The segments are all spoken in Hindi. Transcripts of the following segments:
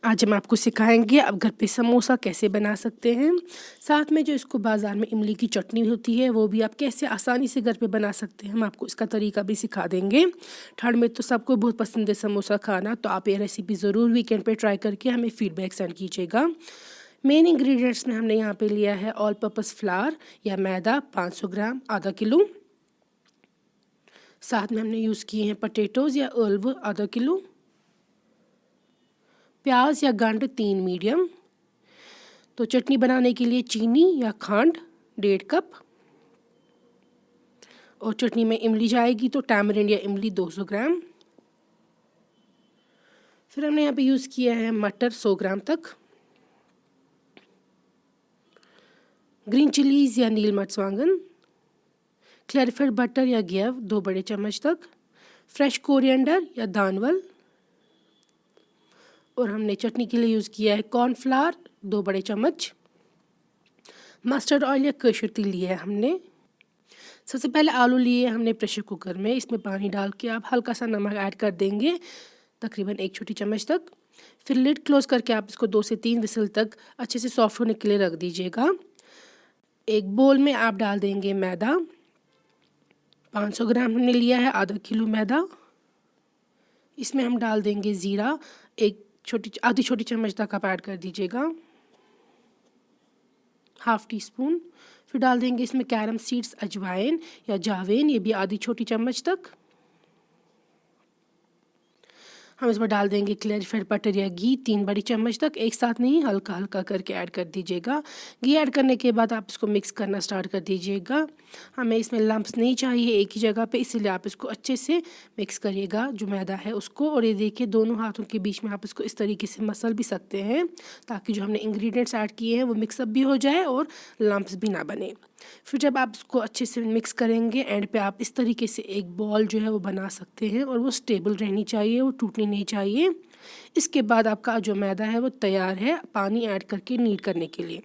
आज हम आपको सिखाएंगे आप घर पे समोसा कैसे बना सकते हैं। साथ में जो इसको बाज़ार में इमली की चटनी होती है वो भी आप कैसे आसानी से घर पे बना सकते हैं, हम आपको इसका तरीका भी सिखा देंगे। ठंड में तो सबको बहुत पसंद है समोसा खाना, तो आप ये रेसिपी ज़रूर वीकेंड पे ट्राई करके हमें फीडबैक सेंड कीजिएगा। मेन इंग्रेडिएंट्स में हमने यहाँ पे लिया है ऑल पर्पज़ फ्लावर या मैदा 500 ग्राम आधा किलो। साथ में हमने यूज़ किए हैं पटेटोज़ या ओल्व आधा किलो, प्याज या गंढ 3 मीडियम। तो चटनी बनाने के लिए चीनी या खंड 1.5 कप, और चटनी में इमली जाएगी तो टैमरिंड या इमली 200 ग्राम। फिर हमने यहाँ पे यूज़ किया है मटर 100 ग्राम तक, ग्रीन चिलीज़ या नील मर्चवांगन, क्लैरिफाइड बटर या घेव 2 बड़े चम्मच तक, फ्रेश कोरिएंडर या दानवल, और हमने चटनी के लिए यूज़ किया है कॉर्नफ्लावर 2 बड़े चम्मच, मस्टर्ड ऑयल या केसर तेल लिया है हमने। सबसे पहले आलू लिए हमने प्रेशर कुकर में, इसमें पानी डाल के आप हल्का सा नमक ऐड कर देंगे तकरीबन 1 छोटी चम्मच तक। फिर लिड क्लोज करके आप इसको 2 से 3 विसल तक अच्छे से सॉफ्ट होने के लिए रख दीजिएगा। एक बोल में आप डाल देंगे मैदा, 500 ग्राम हमने लिया है, आधा किलो मैदा। इसमें हम डाल देंगे ज़ीरा, आधी छोटी चम्मच तक आप ऐड कर दीजिएगा, ½ टी स्पून। फिर डाल देंगे इसमें कैरम सीड्स अजवाइन या जावेन, ये भी आधी छोटी चम्मच तक। हम इसमें डाल देंगे क्लैरिफाइड बटर या घी 3 बड़ी चम्मच तक, एक साथ नहीं, हल्का हल्का करके ऐड कर दीजिएगा। घी ऐड करने के बाद आप इसको मिक्स करना स्टार्ट कर दीजिएगा। हमें इसमें लम्प्स नहीं चाहिए एक ही जगह पे, इसीलिए आप इसको अच्छे से मिक्स करिएगा जो मैदा है उसको। और ये देखिए दोनों हाथों के बीच में आप इसको इस तरीके से मसल भी सकते हैं ताकि जो हमने इंग्रेडिएंट्स ऐड किए हैं वो मिक्सअप भी हो जाए और लम्प्स भी ना बने। फिर जब आप इसको अच्छे से मिक्स करेंगे एंड पे आप इस तरीके से एक बॉल जो है वो बना सकते हैं, और वो स्टेबल रहनी चाहिए, वो टूटनी नहीं चाहिए। इसके बाद आपका जो मैदा है वो तैयार है पानी ऐड करके नीड करने के लिए।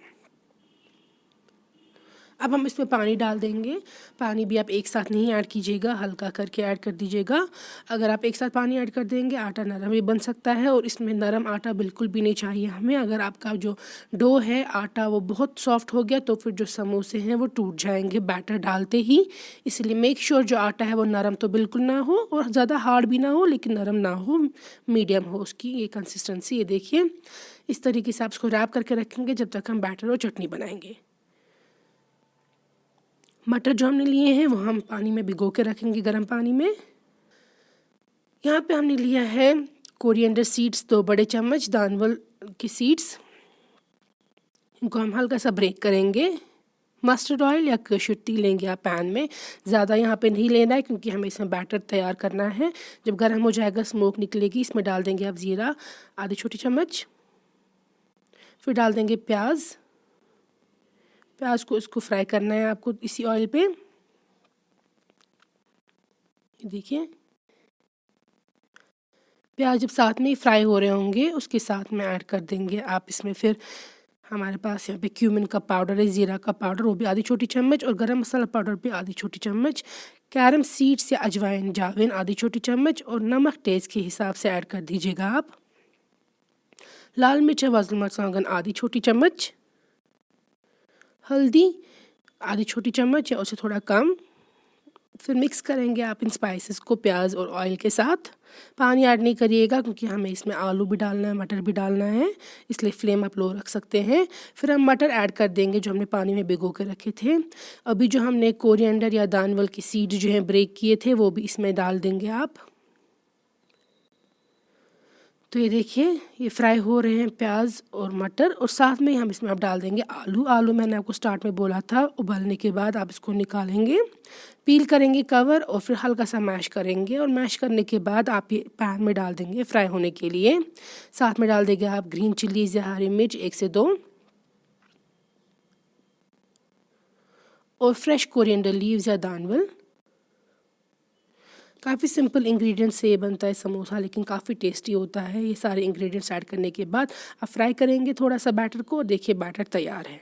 अब हम इसमें पानी डाल देंगे। पानी भी आप एक साथ नहीं ऐड कीजिएगा, हल्का करके ऐड कर दीजिएगा। अगर आप एक साथ पानी ऐड कर देंगे आटा नरम भी बन सकता है, और इसमें नरम आटा बिल्कुल भी नहीं चाहिए हमें। अगर आपका जो डो है आटा वो बहुत सॉफ्ट हो गया तो फिर जो समोसे हैं वो टूट जाएंगे बैटर डालते ही। इसलिए मेक श्योर जो आटा है वो नरम तो बिल्कुल ना हो और ज़्यादा हार्ड भी ना हो लेकिन नरम ना हो, मीडियम हो उसकी ये कंसिस्टेंसी। ये देखिए इस तरीके से आप इसको रैप करके रखेंगे जब तक हम बैटर और चटनी बनाएंगे। मटर जो हमने लिए हैं वो हम पानी में भिगो के रखेंगे, गर्म पानी में। यहाँ पे हमने लिया है कोरिएंडर सीड्स 2 बड़े चम्मच, दानवल की सीड्स, इनको हम हल्का सा ब्रेक करेंगे। मस्टर्ड ऑयल या केसर तेल लेंगे आप पैन में, ज़्यादा यहाँ पे नहीं लेना है क्योंकि हमें इसमें बैटर तैयार करना है। जब गर्म हो जाएगा स्मोक निकलेगी, इसमें डाल देंगे आप ज़ीरा आधी छोटी चम्मच। फिर डाल देंगे प्याज को इसको फ्राई करना है आपको इसी ऑयल पे। देखिए प्याज जब साथ में ही फ्राई हो रहे होंगे उसके साथ में ऐड कर देंगे आप इसमें फिर हमारे पास यहाँ पे क्यूमिन का पाउडर है, ज़ीरा का पाउडर वो भी आधी छोटी चम्मच, और गरम मसाला पाउडर भी आधी छोटी चम्मच, कैरम सीड्स या अजवाइन जाविन आधी छोटी चम्मच, और नमक टेस्ट के हिसाब से ऐड कर दीजिएगा आप। लाल मिर्च या वाजल मर्चांगन आधी छोटी चम्मच, हल्दी आधी छोटी चम्मच या उससे थोड़ा कम। फिर मिक्स करेंगे आप इन स्पाइसेस को प्याज और ऑयल के साथ। पानी ऐड नहीं करिएगा क्योंकि हमें इसमें आलू भी डालना है, मटर भी डालना है, इसलिए फ्लेम आप लो रख सकते हैं। फिर हम मटर ऐड कर देंगे जो हमने पानी में भिगो के रखे थे। अभी जो हमने कोरिएंडर या दानवल की सीड जो है ब्रेक किए थे वो भी इसमें डाल देंगे आप। तो ये देखिए ये फ्राई हो रहे हैं प्याज और मटर, और साथ में हम इसमें आप डाल देंगे आलू मैंने आपको स्टार्ट में बोला था उबलने के बाद आप इसको निकालेंगे, पील करेंगे कवर और फिर हल्का सा मैश करेंगे, और मैश करने के बाद आप ये पैन में डाल देंगे फ्राई होने के लिए। साथ में डाल देंगे आप ग्रीन चिलीज़ या हरी मिर्च 1 से 2, और फ्रेश कोरिएंडर लीव्स या दानवल। काफ़ी सिंपल इंग्रेडिएंट्स से ये बनता है समोसा, लेकिन काफ़ी टेस्टी होता है। ये सारे इंग्रेडिएंट्स ऐड करने के बाद आप फ्राई करेंगे थोड़ा सा बैटर को, और देखिए बैटर तैयार है।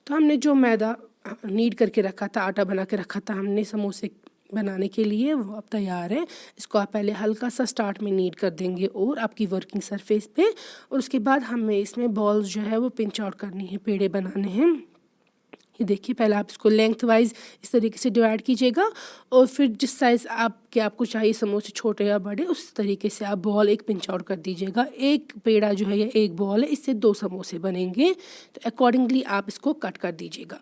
तो हमने जो मैदा नीड करके रखा था, आटा बना के रखा था हमने समोसे बनाने के लिए वो अब तैयार है। इसको आप पहले हल्का सा स्टार्ट में नीड कर देंगे और आपकी वर्किंग सरफेस पे, और उसके बाद हमें इसमें बॉल्स जो है वो पिंच आउट करनी है, पेड़े बनाने हैं। ये देखिए, पहले आप इसको लेंथ वाइज इस तरीके से डिवाइड कीजिएगा और फिर जिस साइज़ आपको चाहिए समोसे, छोटे या बड़े, उस तरीके से आप बॉल एक पिंच आउट कर दीजिएगा। एक पेड़ा जो है या एक बॉल है, इससे 2 समोसे बनेंगे, तो अकॉर्डिंगली आप इसको कट कर दीजिएगा।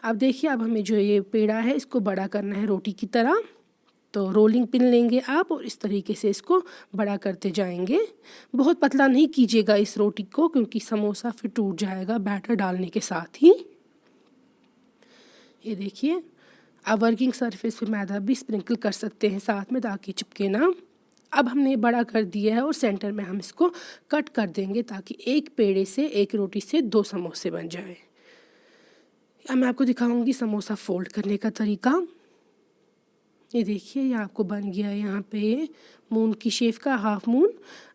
अब देखिए, अब हमें जो ये पेड़ा है इसको बड़ा करना है रोटी की तरह। तो रोलिंग पिन लेंगे आप और इस तरीके से इसको बड़ा करते जाएंगे। बहुत पतला नहीं कीजिएगा इस रोटी को, क्योंकि समोसा फिर टूट जाएगा बैटर डालने के साथ ही। ये देखिए, आप वर्किंग सरफेस पे मैदा भी स्प्रिंकल कर सकते हैं साथ में, ताकि चिपके ना। अब हमने बड़ा कर दिया है और सेंटर में हम इसको कट कर देंगे, ताकि एक पेड़े से, एक रोटी से 2 समोसे बन जाए। अब मैं आपको दिखाऊंगी समोसा फोल्ड करने का तरीका। ये देखिए, ये आपको बन गया है यहाँ पे मून की शेप का, हाफ मून।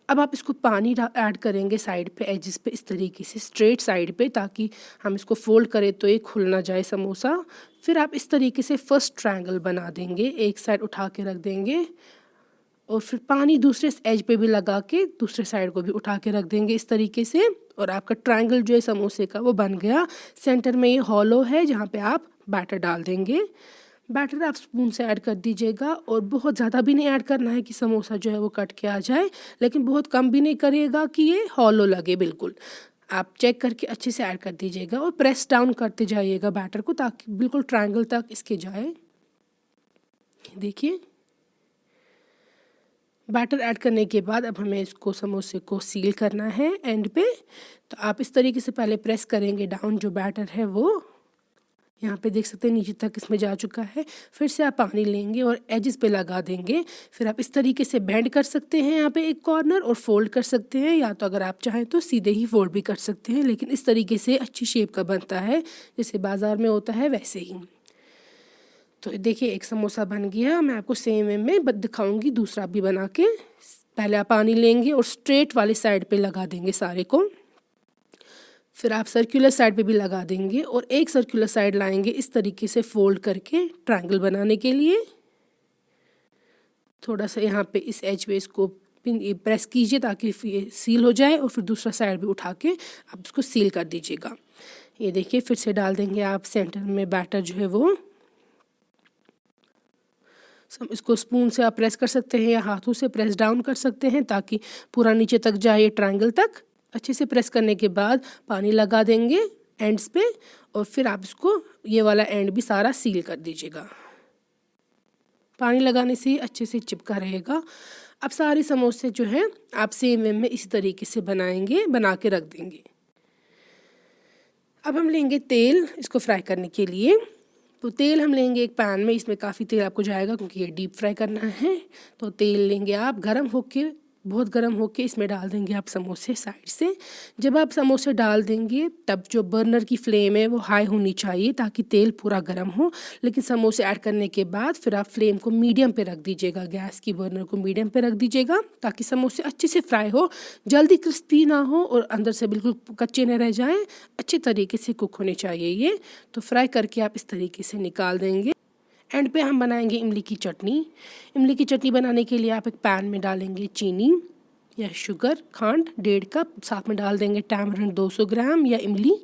अब आप इसको पानी ऐड करेंगे साइड पे, एजेस पे, इस तरीके से स्ट्रेट साइड पे, ताकि हम इसको फोल्ड करें तो ये खुल ना जाए समोसा। फिर आप इस तरीके से फर्स्ट ट्रायंगल बना देंगे, एक साइड उठा के रख देंगे और फिर पानी दूसरे एज पे भी लगा के दूसरे साइड को भी उठा के रख देंगे इस तरीके से, और आपका ट्रायंगल जो है समोसे का वो बन गया। सेंटर में ये हॉलो है जहाँ पे आप बैटर डाल देंगे। बैटर आप स्पून से ऐड कर दीजिएगा, और बहुत ज़्यादा भी नहीं ऐड करना है कि समोसा जो है वो कट के आ जाए, लेकिन बहुत कम भी नहीं करिएगा कि ये हॉलो लगे। बिल्कुल आप चेक करके अच्छे से ऐड कर दीजिएगा और प्रेस डाउन करते जाइएगा बैटर को, ताकि बिल्कुल ट्रायंगल तक इसके जाए। देखिए, बैटर ऐड करने के बाद अब हमें इसको समोसे को सील करना है एंड पे। तो आप इस तरीके से पहले प्रेस करेंगे डाउन, जो बैटर है वो यहाँ पे देख सकते हैं नीचे तक इसमें जा चुका है। फिर से आप पानी लेंगे और एजेस पे लगा देंगे। फिर आप इस तरीके से बेंड कर सकते हैं यहाँ पे एक कॉर्नर, और फोल्ड कर सकते हैं, या तो अगर आप चाहें तो सीधे ही फोल्ड भी कर सकते हैं, लेकिन इस तरीके से अच्छी शेप का बनता है जैसे बाज़ार में होता है वैसे ही। तो देखिए, एक समोसा बन गया। मैं आपको सेम वे में दिखाऊंगी दूसरा भी बना के। पहले आप पानी लेंगे और स्ट्रेट वाली साइड पे लगा देंगे सारे को, फिर आप सर्कुलर साइड पे भी लगा देंगे और एक सर्कुलर साइड लाएंगे इस तरीके से फोल्ड करके ट्रायंगल बनाने के लिए। थोड़ा सा यहाँ पे इस एज पे इसको प्रेस कीजिए ताकि ये सील हो जाए, और फिर दूसरा साइड भी उठा के आप इसको सील कर दीजिएगा। ये देखिए, फिर से डाल देंगे आप सेंटर में बैटर जो है वो। इसको स्पून से आप प्रेस कर सकते हैं या हाथों से प्रेस डाउन कर सकते हैं, ताकि पूरा नीचे तक जाए ट्रायंगल तक। अच्छे से प्रेस करने के बाद पानी लगा देंगे एंड्स पे, और फिर आप इसको ये वाला एंड भी सारा सील कर दीजिएगा। पानी लगाने से ही अच्छे से चिपका रहेगा। अब सारे समोसे जो हैं आप सेम वे में इसी तरीके से बना के रख देंगे। अब हम लेंगे तेल इसको फ्राई करने के लिए। तो तेल हम लेंगे एक पैन में, इसमें काफ़ी तेल आपको जाएगा क्योंकि ये डीप फ्राई करना है। तो तेल लेंगे आप, बहुत गर्म होके इसमें डाल देंगे आप समोसे साइड से। जब आप समोसे डाल देंगे तब जो बर्नर की फ्लेम है वो हाई होनी चाहिए, ताकि तेल पूरा गर्म हो। लेकिन समोसे ऐड करने के बाद फिर आप फ्लेम को मीडियम पे रख दीजिएगा, गैस की बर्नर को मीडियम पे रख दीजिएगा, ताकि समोसे अच्छे से फ्राई हो, जल्दी क्रिस्पी ना हो और अंदर से बिल्कुल कच्चे न रह जाएँ। अच्छे तरीके से कुक होने चाहिए ये। तो फ्राई करके आप इस तरीके से निकाल देंगे। एंड पे हम बनाएंगे इमली की चटनी। इमली की चटनी बनाने के लिए आप एक पैन में डालेंगे चीनी या शुगर, खांड 1.5 कप, साथ में डाल देंगे टैमरिंड 200 ग्राम या इमली।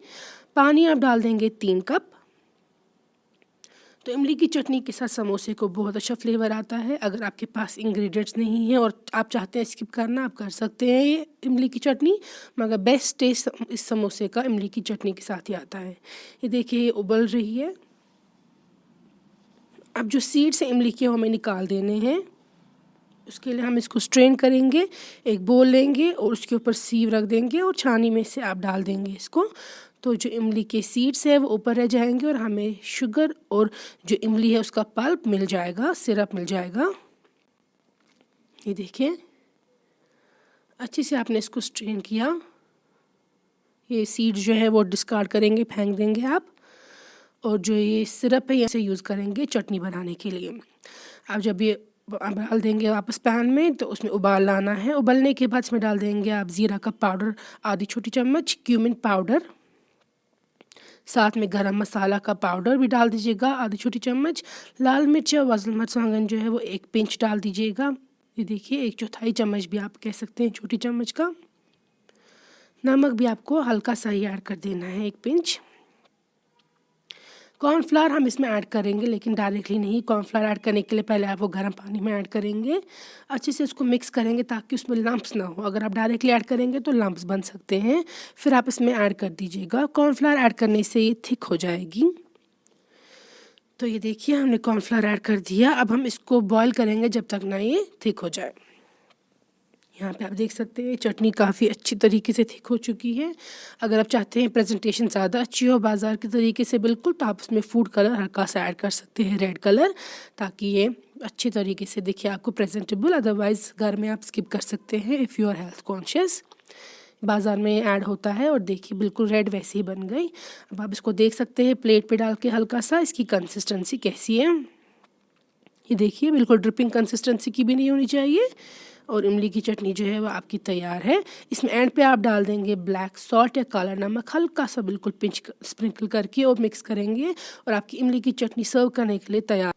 पानी आप डाल देंगे 3 कप। तो इमली की चटनी के साथ समोसे को बहुत अच्छा फ्लेवर आता है। अगर आपके पास इंग्रेडिएंट्स नहीं है और आप चाहते हैं स्किप करना, आप कर सकते हैं ये इमली की चटनी, मगर बेस्ट टेस्ट इस समोसे का इमली की चटनी के साथ ही आता है। ये देखिए, ये उबल रही है। अब जो सीड्स हैं इमली के, वो हमें निकाल देने हैं। उसके लिए हम इसको स्ट्रेन करेंगे, एक बोल लेंगे और उसके ऊपर सीव रख देंगे और छानी में से आप डाल देंगे इसको। तो जो इमली के सीड्स है वो ऊपर रह जाएंगे और हमें शुगर और जो इमली है उसका पल्प मिल जाएगा, सिरप मिल जाएगा। ये देखिए, अच्छे से आपने इसको स्ट्रेन किया। ये सीड जो है वो डिस्कार्ड करेंगे, फेंक देंगे आप, और जो ये सिरप है इसे यूज़ करेंगे चटनी बनाने के लिए। अब जब ये डाल देंगे वापस पैन में, तो उसमें उबाल लाना है। उबलने के बाद इसमें डाल देंगे आप ज़ीरा का पाउडर आधी छोटी चम्मच, क्यूमिन पाउडर, साथ में गरम मसाला का पाउडर भी डाल दीजिएगा आधी छोटी चम्मच। लाल मिर्च या वज़न मर्चांगन जो है वो 1 पिंच डाल दीजिएगा। ये देखिए 1/4 चम्मच भी आप कह सकते हैं छोटी चम्मच का। नमक भी आपको हल्का सा ही ऐड कर देना है 1 पिंच। कॉर्नफ्लावर हम इसमें ऐड करेंगे लेकिन डायरेक्टली नहीं। कॉर्नफ्लावर ऐड करने के लिए पहले आप वो गर्म पानी में ऐड करेंगे, अच्छे से उसको मिक्स करेंगे ताकि उसमें लम्प्स ना हो। अगर आप डायरेक्टली ऐड करेंगे तो लम्प्स बन सकते हैं। फिर आप इसमें ऐड कर दीजिएगा। कॉर्नफ्लावर ऐड करने से ये थिक हो जाएगी। तो ये देखिए हमने कॉर्नफ्लावर ऐड कर दिया। अब हम इसको बॉईल करेंगे जब तक ना ये थिक हो जाए। यहाँ पे आप देख सकते हैं चटनी काफ़ी अच्छी तरीके से थिक हो चुकी है। अगर आप चाहते हैं प्रेजेंटेशन ज़्यादा अच्छी हो बाज़ार के तरीके से बिल्कुल, तो आप उसमें फूड कलर हल्का सा ऐड कर सकते हैं, रेड कलर, ताकि ये अच्छी तरीके से दिखे आपको प्रेजेंटेबल। अदरवाइज़ घर में आप स्किप कर सकते हैं if you are health conscious. बाज़ार में ऐड होता है और देखिए बिल्कुल रेड वैसे ही बन गई। अब आप इसको देख सकते हैं प्लेट पे डाल के हल्का सा इसकी कंसिस्टेंसी कैसी है। ये देखिए बिल्कुल ड्रिपिंग कंसिस्टेंसी की भी नहीं होनी चाहिए। और इमली की चटनी जो है वो आपकी तैयार है। इसमें एंड पे आप डाल देंगे ब्लैक सॉल्ट या काला नमक हल्का सा बिल्कुल पिंच स्प्रिंकल करके और मिक्स करेंगे और आपकी इमली की चटनी सर्व करने के लिए तैयार।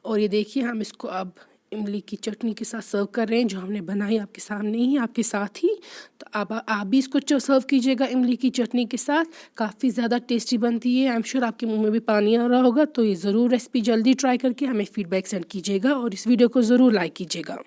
और ये देखिए हम इसको अब इमली की चटनी के साथ सर्व कर रहे हैं, जो हमने बनाई आपके सामने ही, आपके साथ ही। तो आप भी इसको सर्व कीजिएगा इमली की चटनी के साथ। काफ़ी ज़्यादा टेस्टी बनती है। आई एम श्योर आपके मुंह में भी पानी आ रहा होगा। तो ये ज़रूर रेसिपी जल्दी ट्राई करके हमें फीडबैक सेंड कीजिएगा और इस वीडियो को ज़रूर लाइक कीजिएगा।